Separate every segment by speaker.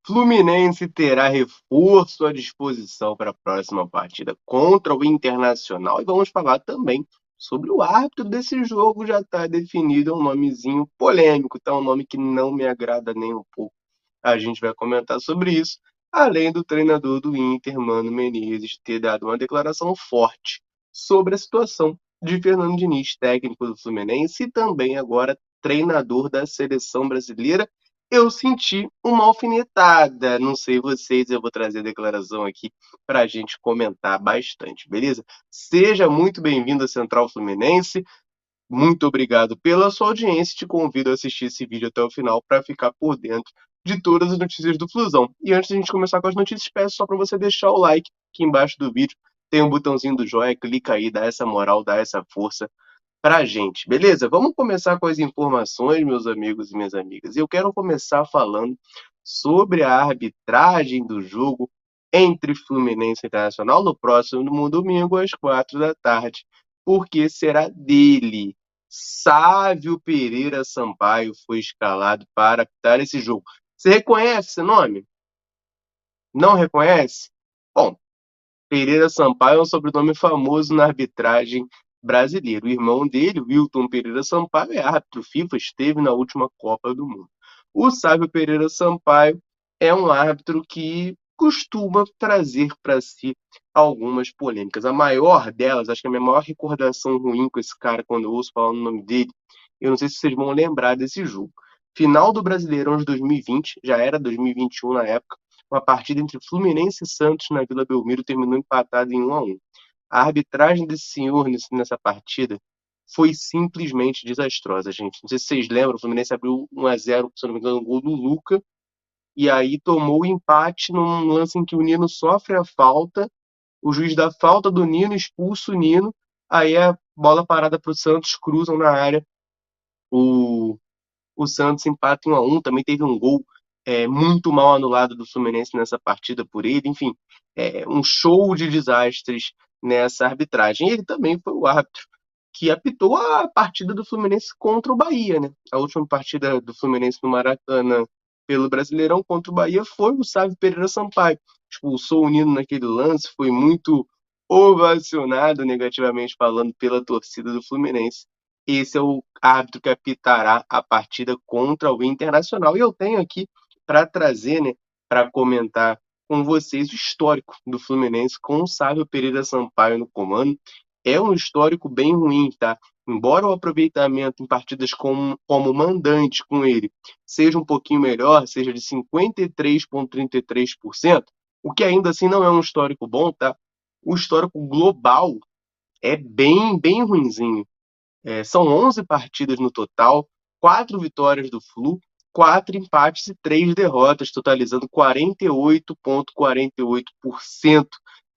Speaker 1: Fluminense terá reforço à disposição para a próxima partida contra o Internacional. E vamos falar também sobre o árbitro desse jogo. Já está definido, é um nomezinho polêmico, tá? Um nome que não me agrada nem um pouco. A gente vai comentar sobre isso, além do treinador do Inter, Mano Menezes, ter dado uma declaração forte sobre a situação de Fernando Diniz, técnico do Fluminense e também agora treinador da seleção brasileira. Eu senti uma alfinetada, não sei vocês, eu vou trazer a declaração aqui para a gente comentar bastante, beleza? Seja muito bem-vindo à Central Fluminense, muito obrigado pela sua audiência. Te convido a assistir esse vídeo até o final para ficar por dentro de todas as notícias do Flusão. E antes de a gente começar com as notícias, peço só para você deixar o like aqui embaixo do vídeo. Tem um botãozinho do joinha, clica aí, dá essa moral, dá essa força pra gente, beleza? Vamos começar com as informações, meus amigos e minhas amigas. Eu quero começar falando sobre a arbitragem do jogo entre Fluminense e Internacional no próximo domingo às 4 da tarde, porque será dele. Sávio Pereira Sampaio foi escalado para apitar esse jogo. Você reconhece esse nome? Não reconhece? Bom, Pereira Sampaio é um sobrenome famoso na arbitragem brasileira. O irmão dele, Wilton Pereira Sampaio, é árbitro FIFA, esteve na última Copa do Mundo. O Sávio Pereira Sampaio é um árbitro que costuma trazer para si algumas polêmicas. A maior delas, acho que a minha maior recordação ruim com esse cara, quando eu ouço falar o nome dele, eu não sei se vocês vão lembrar desse jogo. Final do Brasileirão de 2020, já era 2021 na época, uma partida entre Fluminense e Santos na Vila Belmiro terminou empatada em 1-1. A arbitragem desse senhor nessa partida foi simplesmente desastrosa, gente. Não sei se vocês lembram, o Fluminense abriu 1-0, se não me engano, um gol do Luca, e aí tomou o empate num lance em que o Nino sofre a falta, o juiz dá falta do Nino, expulsa o Nino, aí a bola parada para o Santos, cruzam na área, o o Santos empata em 1-1, também teve um gol muito mal anulado do Fluminense nessa partida por ele, enfim, um show de desastres nessa arbitragem. Ele também foi o árbitro que apitou a partida do Fluminense contra o Bahia, né? A última partida do Fluminense no Maracanã pelo Brasileirão contra o Bahia foi o Sávio Pereira Sampaio. Expulsou o Nino naquele lance, foi muito ovacionado negativamente falando pela torcida do Fluminense. Esse é o árbitro que apitará a partida contra o Internacional. E eu tenho aqui para trazer, né, para comentar com vocês o histórico do Fluminense com o Sávio Pereira Sampaio no comando. É um histórico bem ruim, tá? Embora o aproveitamento em partidas como mandante com ele seja um pouquinho melhor, seja de 53,33%, o que ainda assim não é um histórico bom, tá? O histórico global é bem ruinzinho. São 11 partidas no total, 4 vitórias do Flu, 4 empates e 3 derrotas, totalizando 48,48%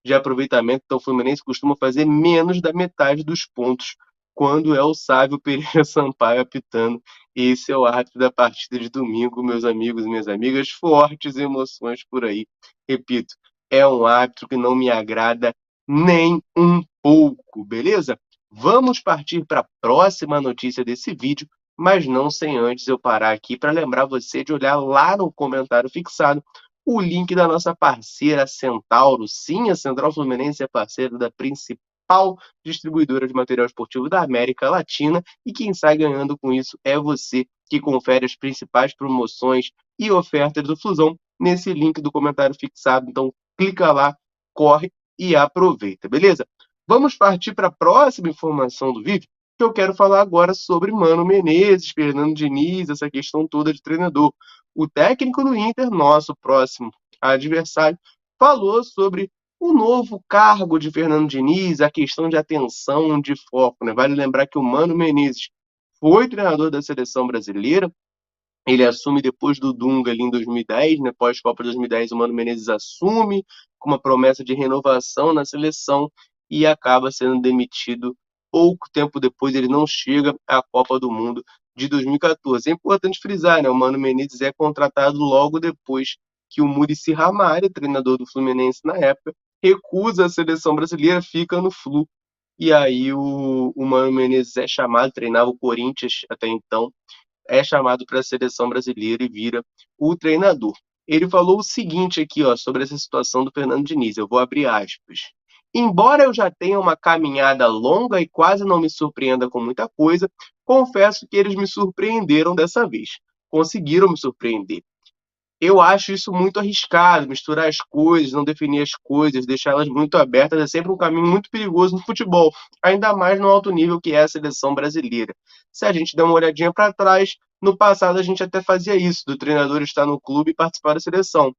Speaker 1: de aproveitamento. Então, o Fluminense costuma fazer menos da metade dos pontos quando é o Sávio Pereira Sampaio apitando. Esse é o árbitro da partida de domingo, meus amigos e minhas amigas. Fortes emoções por aí. Repito, é um árbitro que não me agrada nem um pouco, beleza? Vamos partir para a próxima notícia desse vídeo, mas não sem antes eu parar aqui para lembrar você de olhar lá no comentário fixado o link da nossa parceira Centauro. Sim, a Central Fluminense é parceira da principal distribuidora de material esportivo da América Latina e quem sai ganhando com isso é você que confere as principais promoções e ofertas do Flusão nesse link do comentário fixado. Então clica lá, corre e aproveita, beleza? Vamos partir para a próxima informação do vídeo, que eu quero falar agora sobre Mano Menezes, Fernando Diniz, essa questão toda de treinador. O técnico do Inter, nosso próximo adversário, falou sobre o novo cargo de Fernando Diniz, a questão de atenção, de foco, né? Vale lembrar que o Mano Menezes foi treinador da seleção brasileira, ele assume depois do Dunga ali em 2010, né? Pós-Copa de 2010, o Mano Menezes assume com uma promessa de renovação na seleção e acaba sendo demitido pouco tempo depois. Ele não chega à Copa do Mundo de 2014. É importante frisar, né? O Mano Menezes é contratado logo depois que o Muricy Ramalho, treinador do Fluminense na época, recusa a seleção brasileira, fica no Flu. E aí o Mano Menezes é chamado, treinava o Corinthians até então, é chamado para a seleção brasileira e vira o treinador. Ele falou o seguinte aqui, ó, sobre essa situação do Fernando Diniz. Eu vou abrir aspas. Embora eu já tenha uma caminhada longa e quase não me surpreenda com muita coisa, confesso que eles me surpreenderam dessa vez. Conseguiram me surpreender. Eu acho isso muito arriscado, misturar as coisas, não definir as coisas, deixá-las muito abertas é sempre um caminho muito perigoso no futebol, ainda mais no alto nível que é a seleção brasileira. Se a gente der uma olhadinha para trás, no passado a gente até fazia isso, do treinador estar no clube e participar da seleção.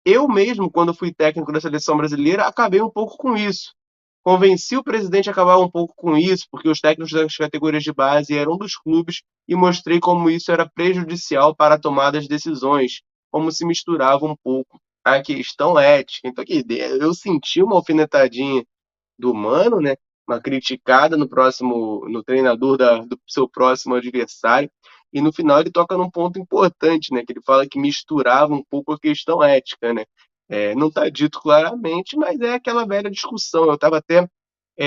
Speaker 1: Eu mesmo, quando fui técnico da seleção brasileira, acabei um pouco com isso. Convenci o presidente a acabar um pouco com isso, porque os técnicos das categorias de base eram dos clubes e mostrei como isso era prejudicial para a tomada de decisões, como se misturava um pouco a questão ética. Então, aqui, eu senti uma alfinetadinha do Mano, né? Uma criticada no treinador do seu próximo adversário. E no final ele toca num ponto importante, né? Que ele fala que misturava um pouco a questão ética, né? Não está dito claramente, mas é aquela velha discussão. Eu estava até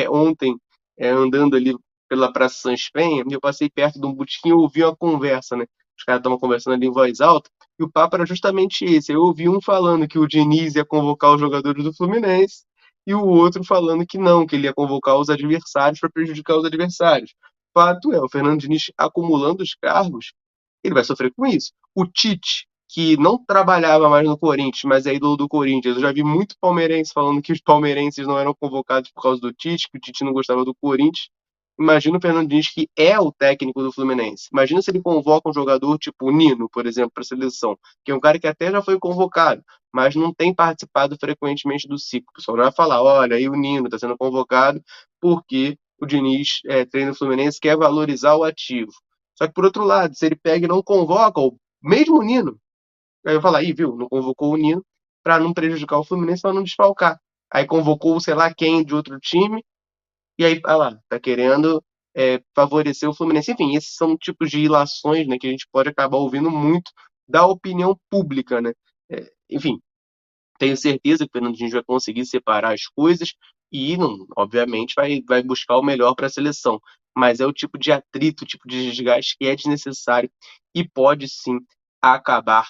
Speaker 1: ontem andando ali pela Praça Sans Penha e eu passei perto de um botequim e ouvi uma conversa, né? Os caras estavam conversando ali em voz alta e o papo era justamente esse. Eu ouvi um falando que o Diniz ia convocar os jogadores do Fluminense e o outro falando que não, que ele ia convocar os adversários para prejudicar os adversários. Fato é, o Fernando Diniz acumulando os cargos, ele vai sofrer com isso. O Tite, que não trabalhava mais no Corinthians, mas é ídolo do Corinthians, eu já vi muito palmeirense falando que os palmeirenses não eram convocados por causa do Tite, que o Tite não gostava do Corinthians. Imagina o Fernando Diniz, que é o técnico do Fluminense. Imagina se ele convoca um jogador tipo o Nino, por exemplo, para a seleção, que é um cara que até já foi convocado, mas não tem participado frequentemente do ciclo. O pessoal vai falar: olha, aí o Nino está sendo convocado porque o Diniz treina o Fluminense, quer valorizar o ativo. Só que, por outro lado, se ele pega e não convoca o mesmo Nino, aí eu falo: aí, viu, não convocou o Nino para não prejudicar o Fluminense, para não desfalcar. Aí convocou, sei lá quem, de outro time, e aí, ah lá, tá querendo favorecer o Fluminense. Enfim, esses são tipos de ilações, né, que a gente pode acabar ouvindo muito da opinião pública, né? Enfim, tenho certeza que o Fernando Diniz vai conseguir separar as coisas e, não, obviamente, vai buscar o melhor para a seleção. Mas é o tipo de atrito, o tipo de desgaste que é desnecessário e pode sim acabar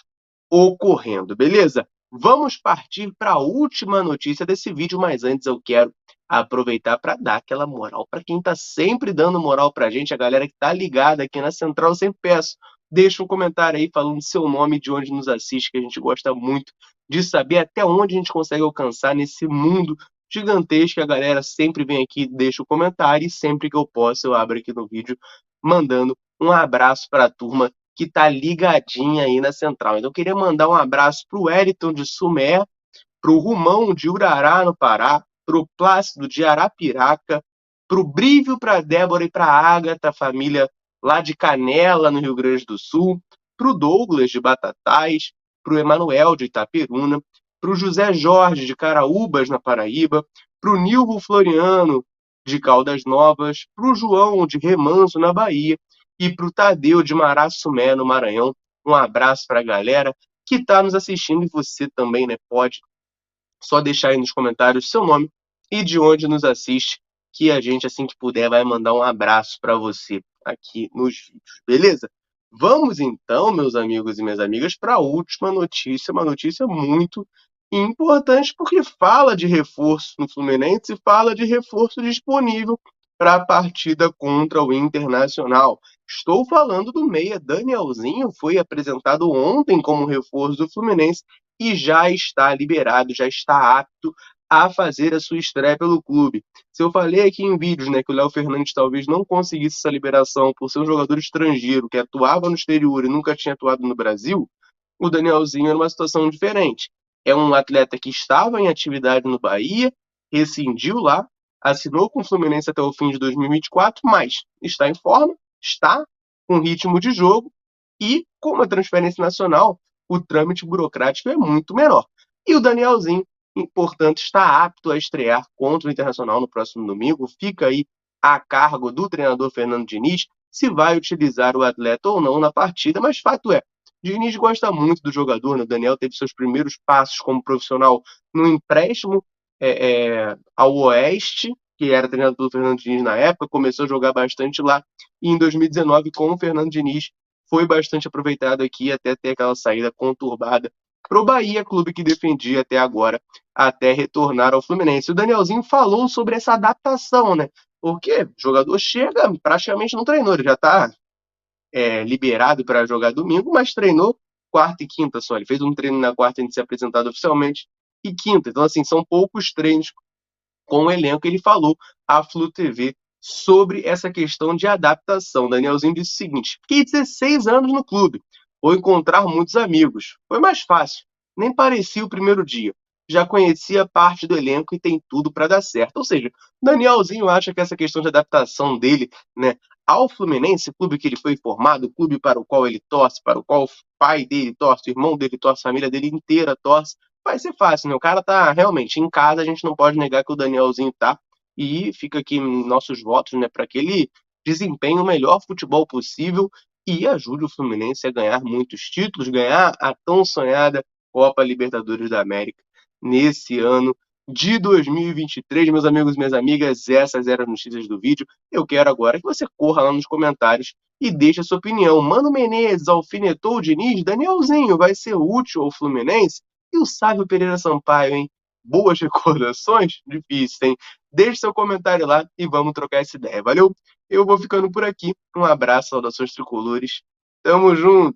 Speaker 1: ocorrendo, beleza? Vamos partir para a última notícia desse vídeo, mas antes eu quero aproveitar para dar aquela moral para quem está sempre dando moral para a gente, a galera que está ligada aqui na Central. Eu sempre peço, deixa um comentário aí falando seu nome, de onde nos assiste, que a gente gosta muito de saber até onde a gente consegue alcançar nesse mundo gigantesco. A galera sempre vem aqui, deixa o comentário e sempre que eu posso eu abro aqui no vídeo mandando um abraço para a turma que tá ligadinha aí na Central. Então eu queria mandar um abraço pro Wellington de Sumé, pro Rumão de Urará, no Pará, pro Plácido de Arapiraca, pro Brívio, pra Débora e pra Ágata, família lá de Canela, no Rio Grande do Sul, pro Douglas de Batatais, pro Emanuel de Itaperuna, pro José Jorge de Caraúbas, na Paraíba, pro Nilvo Floriano de Caldas Novas, pro João de Remanso, na Bahia, e para o Tadeu de Maraçumé, no Maranhão. Um abraço para a galera que está nos assistindo e você também, né? Pode só deixar aí nos comentários seu nome e de onde nos assiste, que a gente, assim que puder, vai mandar um abraço para você aqui nos vídeos, beleza? Vamos então, meus amigos e minhas amigas, para a última notícia, uma notícia muito importante, porque fala de reforço no Fluminense e fala de reforço disponível para a partida contra o Internacional. Estou falando do meia Danielzinho, foi apresentado ontem como reforço do Fluminense e já está liberado, já está apto a fazer a sua estreia pelo clube. Se eu falei aqui em vídeos, né, que o Léo Fernandes talvez não conseguisse essa liberação por ser um jogador estrangeiro que atuava no exterior e nunca tinha atuado no Brasil, o Danielzinho era uma situação diferente. É um atleta que estava em atividade no Bahia, rescindiu lá, assinou com o Fluminense até o fim de 2024, mas está em forma, está com ritmo de jogo e, com uma transferência nacional, o trâmite burocrático é muito menor. E o Danielzinho, portanto, está apto a estrear contra o Internacional no próximo domingo. Fica aí a cargo do treinador Fernando Diniz se vai utilizar o atleta ou não na partida, mas fato é, Diniz gosta muito do jogador, né? O Daniel teve seus primeiros passos como profissional no empréstimo ao Oeste, que era treinado pelo Fernando Diniz na época, começou a jogar bastante lá, e em 2019, com o Fernando Diniz, foi bastante aproveitado aqui, até ter aquela saída conturbada pro Bahia, clube que defendia até agora, até retornar ao Fluminense. O Danielzinho falou sobre essa adaptação, né? Porque o jogador chega, praticamente não treinou, ele já tá liberado para jogar domingo, mas treinou quarta e quinta só. Ele fez um treino na quarta antes de ser apresentado oficialmente e quinta. Então, assim, são poucos treinos com o elenco. Ele falou à Flu TV sobre essa questão de adaptação. Danielzinho disse o seguinte: fiquei 16 anos no clube, vou encontrar muitos amigos. Foi mais fácil, nem parecia o primeiro dia. Já conhecia parte do elenco e tem tudo para dar certo. Ou seja, Danielzinho acha que essa questão de adaptação dele, né, ao Fluminense, clube que ele foi formado, clube para o qual ele torce, para o qual o pai dele torce, o irmão dele torce, a família dele inteira torce, vai ser fácil, né? O cara tá realmente em casa, a gente não pode negar que o Danielzinho tá. E fica aqui nossos votos, né, para que ele desempenhe o melhor futebol possível e ajude o Fluminense a ganhar muitos títulos, ganhar a tão sonhada Copa Libertadores da América nesse ano de 2023. Meus amigos e minhas amigas, essas eram as notícias do vídeo. Eu quero agora que você corra lá nos comentários e deixe a sua opinião. Mano Menezes alfinetou o Diniz, Danielzinho vai ser útil ao Fluminense? E o Sávio Pereira Sampaio, hein? Boas recordações? Difícil, hein? Deixe seu comentário lá e vamos trocar essa ideia. Valeu? Eu vou ficando por aqui. Um abraço, saudações tricolores. Tamo junto!